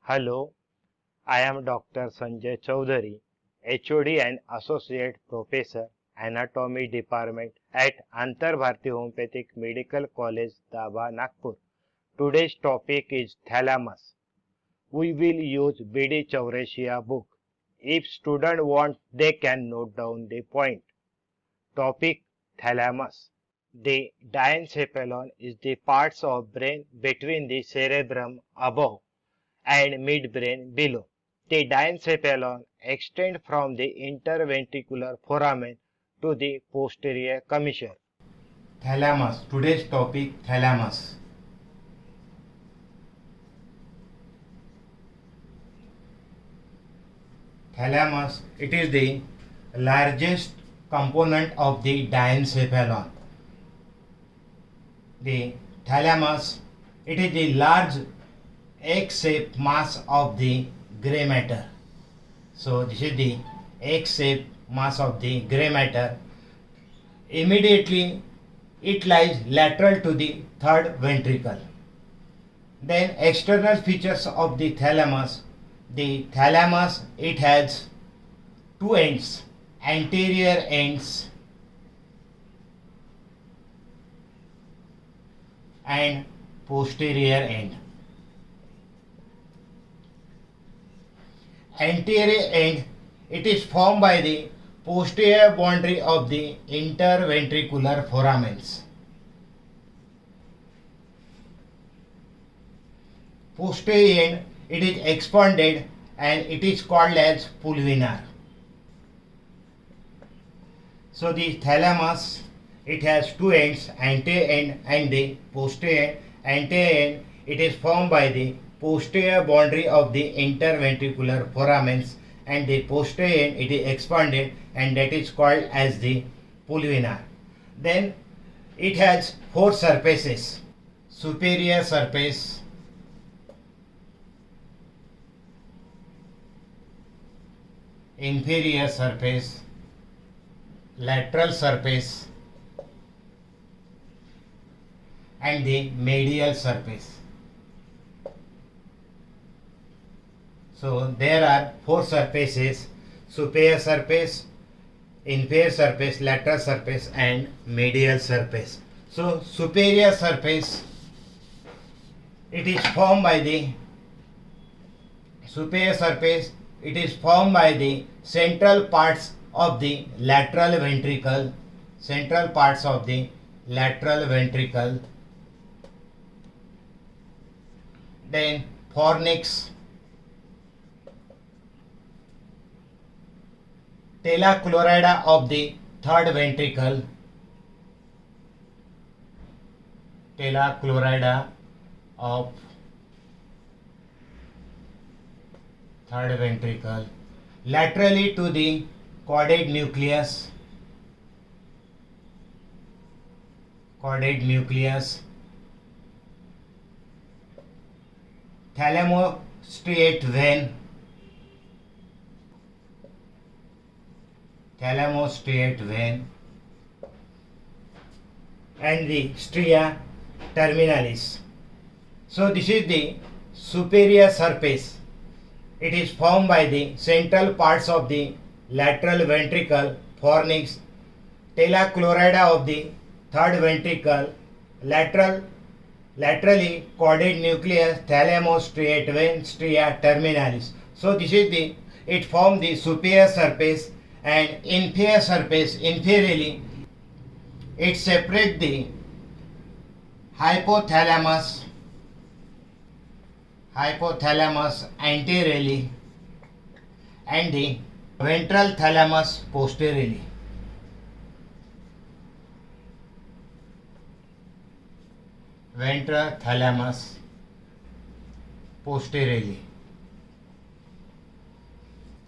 Hello, I am Dr. Sanjay Chaudhary, HOD and Associate Professor, Anatomy Department at Antar Bharti Homeopathic Medical College, Daba, Nagpur. Today's topic is thalamus. We will use BD Chaurasia book. If student want, they can note down the point. Topic: Thalamus. The diencephalon is the parts of brain between the cerebrum above and midbrain below. The diencephalon extends from the interventricular foramen to the posterior commissure. Thalamus. Today's topic thalamus. Thalamus, it is the largest component of the diencephalon. The thalamus, it is the large egg-shaped mass of the grey matter. So this is the egg-shaped mass of the grey matter. Immediately it lies lateral to the third ventricle. Then external features of the thalamus. The thalamus, it has two ends, anterior ends and posterior end. Anterior end, it is formed by the posterior boundary of the interventricular foramens. Posterior end, it is expanded and it is called as pulvinar. So the thalamus, it has two ends, anterior end and the posterior end. Anterior end, it is formed by the posterior boundary of the interventricular foramens, and the posterior end, it is expanded and that is called as the pulvinar. Then it has four surfaces: superior surface, inferior surface, lateral surface and the medial surface. So there are four surfaces: superior surface, inferior surface, lateral surface and medial surface. So superior surface, it is formed by the superior surface, it is formed by the central parts of the lateral ventricle, then fornix, tela chlorida of the third ventricle, laterally to the caudate nucleus, thalamostriate vein, and the stria terminalis. So this is the superior surface. It is formed by the central parts of the lateral ventricle, fornix, tela chlorida of the third ventricle, laterally caudate nucleus, thalamostriate vein, stria terminalis. So this is it forms the superior surface, and inferior surface, inferiorly, it separates the hypothalamus anteriorly and the ventral thalamus posteriorly.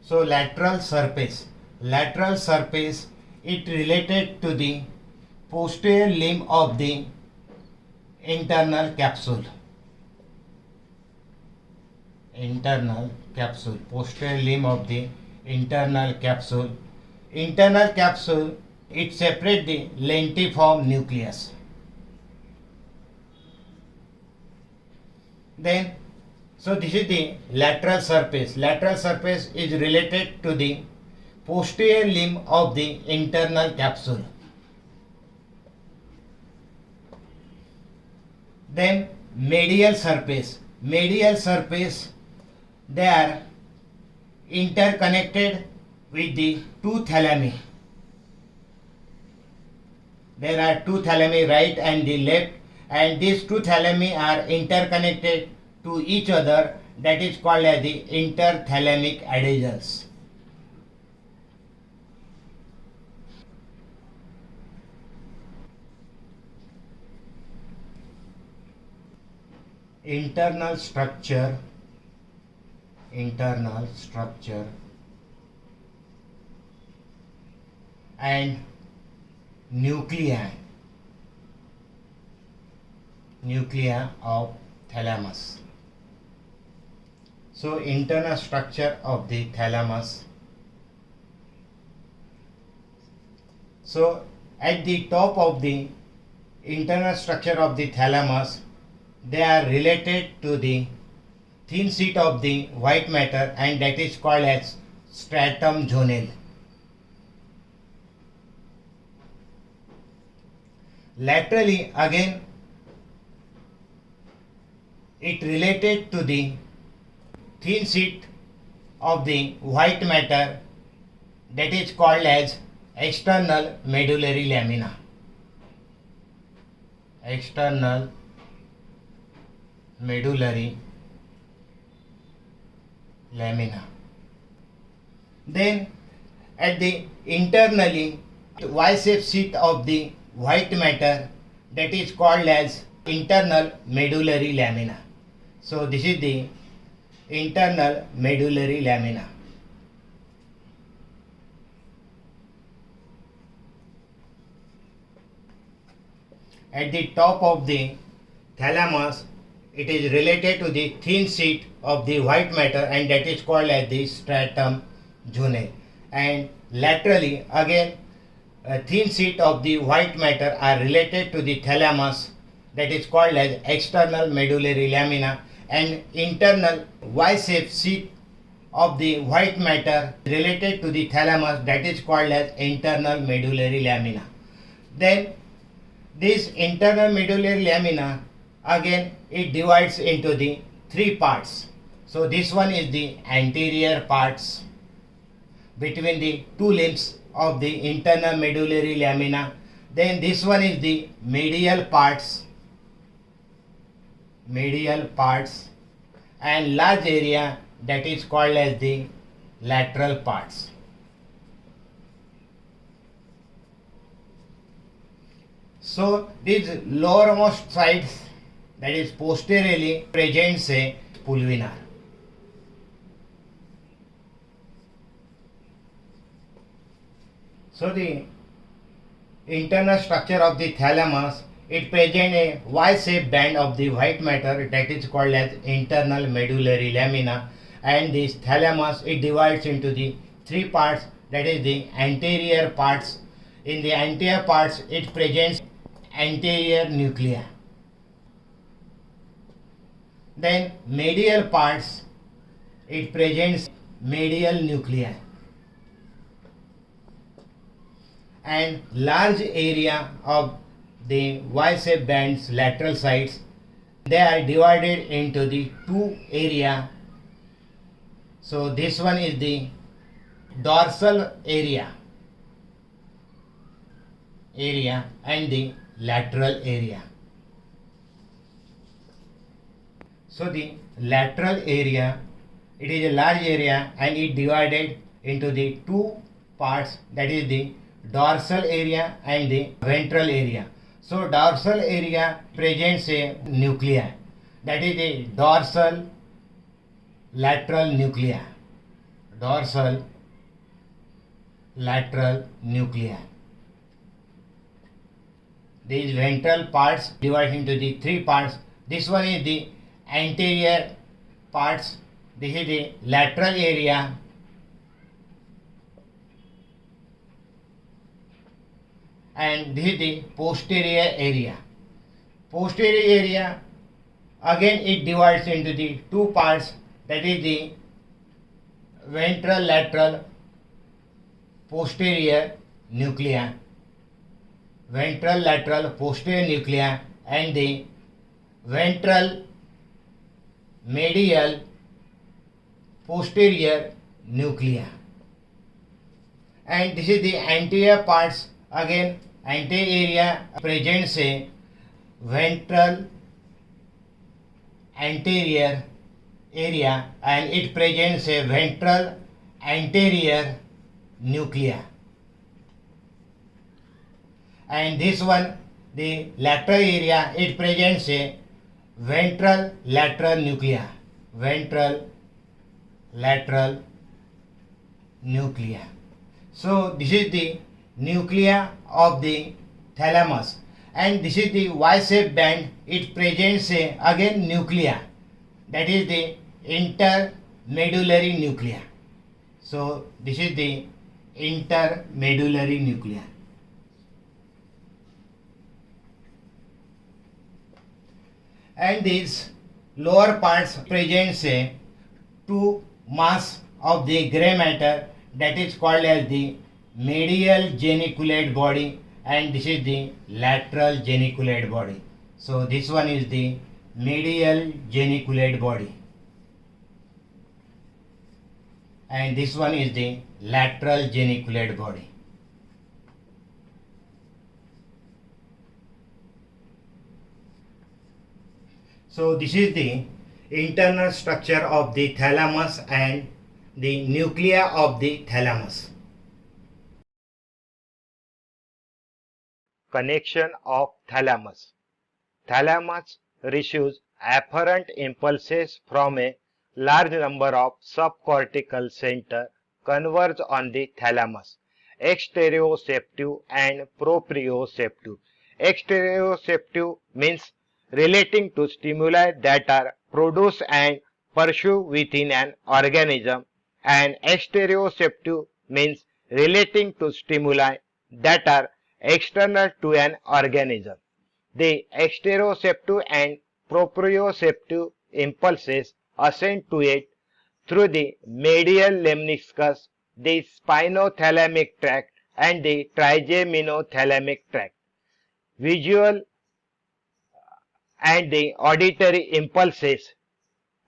So lateral surface, it related to the posterior limb of the internal capsule, posterior limb of the internal capsule. It separates the lentiform nucleus. Then So this is the lateral surface. Lateral surface is related to the posterior limb of the internal capsule. Then medial surface. Medial surface, they are interconnected with the two thalami. There are two thalami, right and the left, and these two thalami are interconnected to each other. That is called as the interthalamic adhesions. Internal structure and nuclei of thalamus. So internal structure of the thalamus. So at the top of the internal structure of the thalamus, they are related to the thin sheet of the white matter, and that is called as stratum zonale. Laterally, again, it related to the thin sheet of the white matter, that is called as external medullary lamina. External medullary lamina. Then at the internally Y-shaped sheet of the white matter, that is called as internal medullary lamina. So this is the internal medullary lamina. At the top of the thalamus, it is related to the thin sheet of the white matter, and that is called as the stratum zonale. And laterally, again, a thin sheet of the white matter are related to the thalamus, that is called as external medullary lamina, and internal Y-shaped sheet of the white matter related to the thalamus, that is called as internal medullary lamina. Then this internal medullary lamina, again, it divides into the three parts. So this one is the anterior parts between the two limbs of the internal medullary lamina. Then this one is the medial parts, and large area, that is called as the lateral parts. So these lowermost sides, that is posteriorly, presents a pulvinar. So the internal structure of the thalamus, it presents a Y-shaped band of the white matter, that is called as internal medullary lamina, and this thalamus, it divides into the three parts, that is the anterior parts. In the anterior parts, it presents anterior nuclei. Then medial parts, it presents medial nuclei, and large area of the Y-shaped bands lateral sides, they are divided into the two area. So this one is the dorsal area and the lateral area. So the lateral area, it is a large area, and it divided into the two parts, that is the dorsal area and the ventral area. So dorsal area presents a nuclei, that is the dorsal lateral nuclei. Dorsal lateral nuclei. These ventral parts divided into the three parts. This one is the anterior parts. This is the lateral area, and this is the posterior area. Posterior area, Again it divides into the two parts, that is the ventral lateral posterior nuclei, ventral lateral posterior nuclei, and the ventral medial posterior nuclei. And this is the anterior parts. Again anterior area presents a ventral anterior area and it presents a ventral anterior nuclei. And this one, the lateral area, it presents a ventral lateral nuclei, ventral lateral nuclei. So this is the nuclei of the thalamus, and this is the Y-shaped band. It presents a again nuclei, that is the intermedullary nuclei. So this is the intermedullary nuclei. And these lower parts presents a two mass of the gray matter, that is called as the medial geniculate body, and this is the lateral geniculate body. So this one is the medial geniculate body and this one is the lateral geniculate body. So this is the internal structure of the thalamus and the nuclei of the thalamus. Connection of thalamus. Thalamus receives afferent impulses from a large number of subcortical centers converge on the thalamus, exteroceptive and proprioceptive. Exteroceptive means relating to stimuli that are produced and pursued within an organism, and exteroceptive means relating to stimuli that are external to an organism. The exteroceptive and proprioceptive impulses ascend to it through the medial lemniscus, the spinothalamic tract, and the trigeminothalamic tract. Visual and the auditory impulses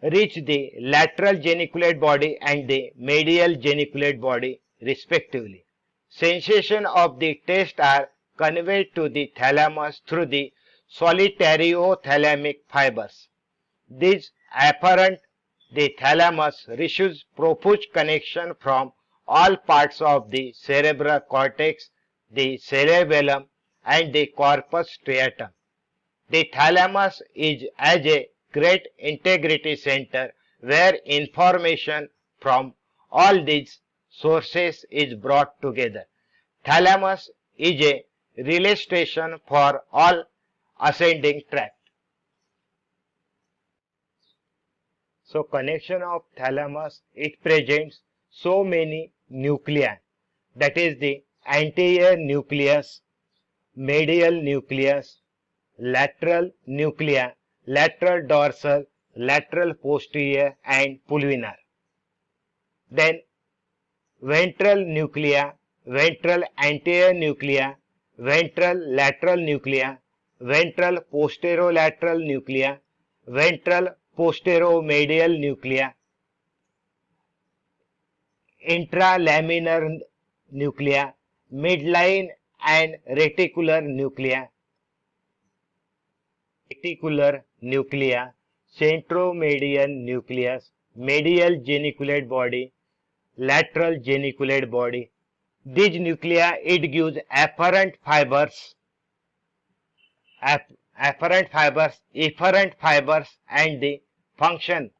reach the lateral geniculate body and the medial geniculate body respectively. Sensation of the taste are conveyed to the thalamus through the solitariothalamic fibers. These afferent the thalamus receives profuse connection from all parts of the cerebral cortex, the cerebellum, and the corpus striatum. The thalamus is as a great integrity center where information from all these sources is brought together. Thalamus is a relay station for all ascending tract. So connection of thalamus, it presents so many nuclei, that is the anterior nucleus, medial nucleus, lateral nuclei, lateral dorsal, lateral posterior, and pulvinar. Then ventral nuclei, ventral anterior nuclei, ventral lateral nuclei, ventral posterolateral nuclei, ventral posteromedial nuclei, intralaminar nuclei, midline and reticular nuclei, centromedial nucleus, medial geniculate body, lateral geniculate body. These nuclei, it gives afferent fibers, efferent fibers and the function.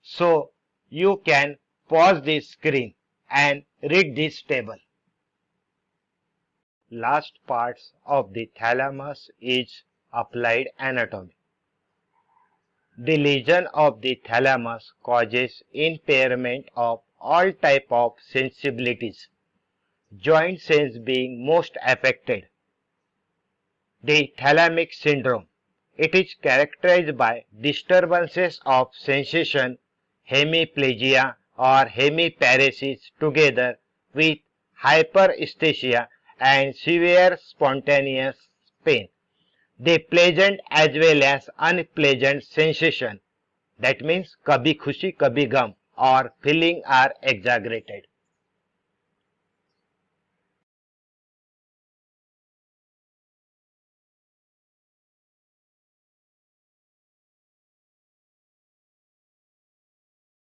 So you can pause this screen and read this table. Last parts of the thalamus is applied anatomy. The lesion of the thalamus causes impairment of all type of sensibilities, joint sense being most affected. The thalamic syndrome. It is characterized by disturbances of sensation, hemiplegia or hemiparesis together with hyperesthesia and severe spontaneous pain. The pleasant as well as unpleasant sensation, that means kabhi khushi kabhi gum, or feeling are exaggerated.